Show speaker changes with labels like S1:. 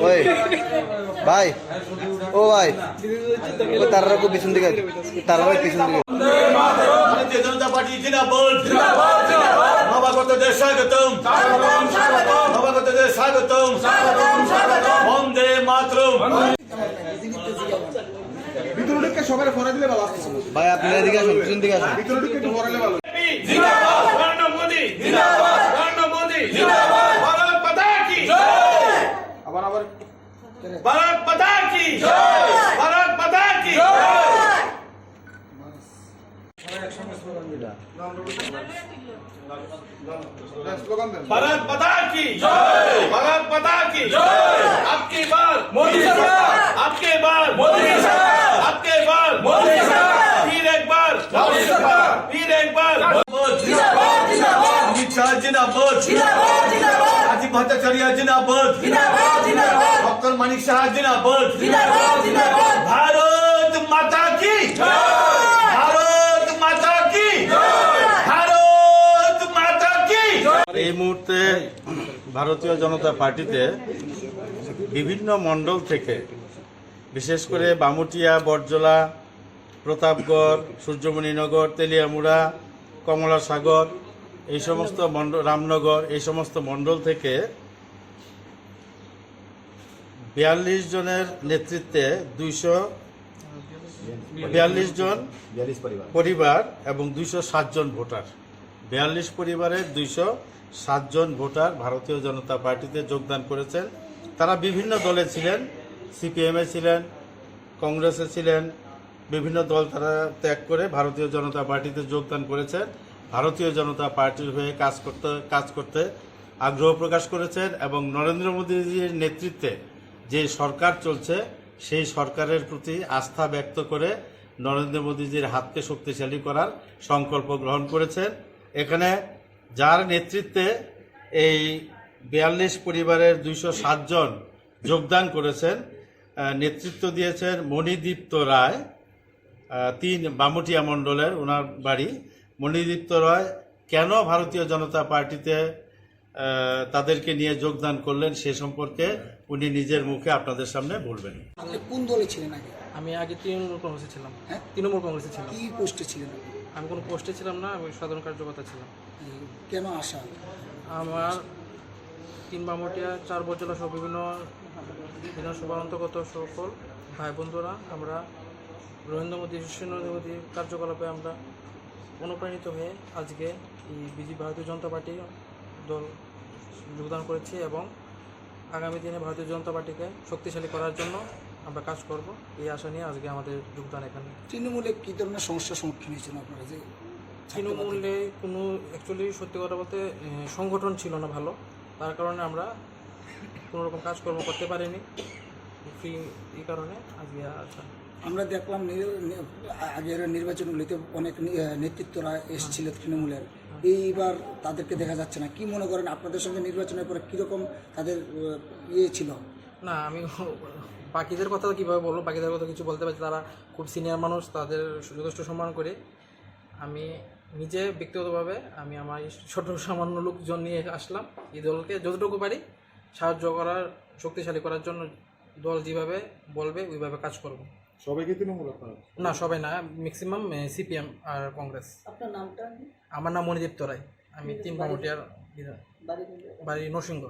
S1: ওই ভাই, ও ভাই, ও তারার খুব পিছন দিকে, তারার পিছন দিকে।
S2: भारतीय जनता पार्टी जिंदाबाद नवागत देश स्वागतम नवागत देश स्वागतम वंदे मातरम।
S3: ভিতরটাকে সবাই ফোনে দিলে ভালো আসছে
S1: ভাই আপনি এদিকে আসুন, পিছন দিকে আসুন।
S3: ভিতরটাকে একটু ফোনে দিলে ভালো।
S2: जिंदाबाद नरेंद्र मोदी जिंदाबाद नरेंद्र मोदी जिंदाबाद भारत माता की जय
S3: আবার আবার
S2: भारत माता की जय भारत माता की जय।
S3: স্লোগান দেন।
S2: भारत माता की जय भारत माता की जय। आपकी बार मोदी सरकार आपके बार मोदी सरकार आपके बार मोदी सरकार फिर एक बार मोदी सरकार फिर एक बार जिंदाबाद जिंदाबाद अमित शाह जिंदाबाद जिंदाबाद जिंदाबाद राजीव भट्टाचार्य जिंदाबाद जिंदाबाद जिंदाबाद डॉक्टर मानिक शाह जिंदाबाद जिंदाबाद जिंदाबाद भारत माता की जय भारत माता की जय भारत माता की जय।
S4: এই মুহূর্তে ভারতীয় জনতা পার্টিতে বিভিন্ন মণ্ডল থেকে, বিশেষ করে বামুটিয়া, বটজলা, প্রতাপগড়, সূর্যমণিনগর, তেলিয়ামুড়া, কমলাসাগর, এই সমস্ত মণ্ডল, রামনগর, এই সমস্ত মণ্ডল থেকে 42 জনের নেতৃত্বে 242 জন পরিবার এবং 207 জন ভোটার, 42 পরিবারের 207 জন ভোটার ভারতীয় জনতা পার্টিতে যোগদান করেছেন। তারা বিভিন্ন দলে ছিলেন, সিপিএমে ছিলেন, কংগ্রেসে ছিলেন, বিভিন্ন দল তারা ত্যাগ করে ভারতীয় জনতা পার্টিতে যোগদান করেছেন। ভারতীয় জনতা পার্টির হয়ে কাজ করতে আগ্রহ প্রকাশ করেছেন এবং নরেন্দ্র মোদীজির নেতৃত্বে যে সরকার চলছে সেই সরকারের প্রতি আস্থা ব্যক্ত করে নরেন্দ্র মোদীজির হাতকে শক্তিশালী করার সংকল্প গ্রহণ করেছেন। এখানে যার নেতৃত্বে এই 42 পরিবারের 207 জন যোগদান করেছেন, নেতৃত্ব দিয়েছেন মণিদীপ্ত রায়, 3 বামুটিয়া মণ্ডলের ওনার বাড়ি। মণিদীপ্ত রায় কেন ভারতীয় জনতা পার্টিতে তাদেরকে নিয়ে যোগদান করলেন সে সম্পর্কে উনি নিজের মুখে আপনাদের সামনে বলবেন।
S5: আপনি কোন দলে ছিলেন আগে?
S6: আমি আগে তৃণমূল কংগ্রেসে ছিলাম।
S5: হ্যাঁ?
S6: তৃণমূল কংগ্রেসে ছিলাম।
S5: কি পোস্টে ছিলেন আপনি?
S6: আমি কোনো পোস্টে ছিলাম না, আমি সাধারণ কার্যকর্তা ছিলাম।
S5: কেন আসা?
S6: আমার 3 বামুটিয়া, 4 বটজলা সহ বিভিন্ন বিধানসভার অন্তর্গত সকল ভাই বন্ধুরা আমরা নরেন্দ্র মোদী কার্যকলাপে আমরা অনুপ্রাণিত হয়ে আজকে এই ভারতীয় জনতা পার্টি দল যোগদান করেছি এবং আগামী দিনে ভারতীয় জনতা পার্টিকে শক্তিশালী করার জন্য আমরা কাজ করব, এই আশা নিয়ে আজকে আমাদের যোগদান এখানে।
S5: তৃণমূলে কী ধরনের সমস্যার সম্মুখীন হয়েছেন আপনারা? যে
S6: তৃণমূলে কোনো অ্যাকচুয়ালি সত্যি কথা বলতে সংগঠন ছিল না ভালো, তার কারণে আমরা কোনো রকম কাজকর্ম করতে পারিনি, ফ্রি এই কারণে আজকে আসা।
S5: আমরা দেখলাম আগের নির্বাচনগুলিতে অনেক নেতৃত্বরা এসেছিল তৃণমূলের, এইবার তাদেরকে দেখা যাচ্ছে না। কি মনে করেন আপনাদের সঙ্গে নির্বাচনের পরে কীরকম তাদের ছিল?
S6: না, আমি বাকিদের কথা কীভাবে বলবো, বাকিদের কথা কিছু বলতে পারছি, তারা খুব সিনিয়র মানুষ, তাদের যথেষ্ট সম্মান করে। আমি নিজে ব্যক্তিগতভাবে আমি আমার ছোট সামান্য লোকজন নিয়ে আসলাম এই দলকে যতটুকু পারি সাহায্য করার, শক্তিশালী করার জন্য। দল যেভাবে বলবে ওইভাবে কাজ করব।
S3: সবাই কি তৃণমূল আপনারা?
S6: না, সবাই না, ম্যাক্সিমাম সিপিএম আর কংগ্রেস।
S5: আপনার নামটা?
S6: আমার নাম মণিদীপ্ত রায়, আমি 3 বামুটিয়ার বাড়ি নরসিংহ।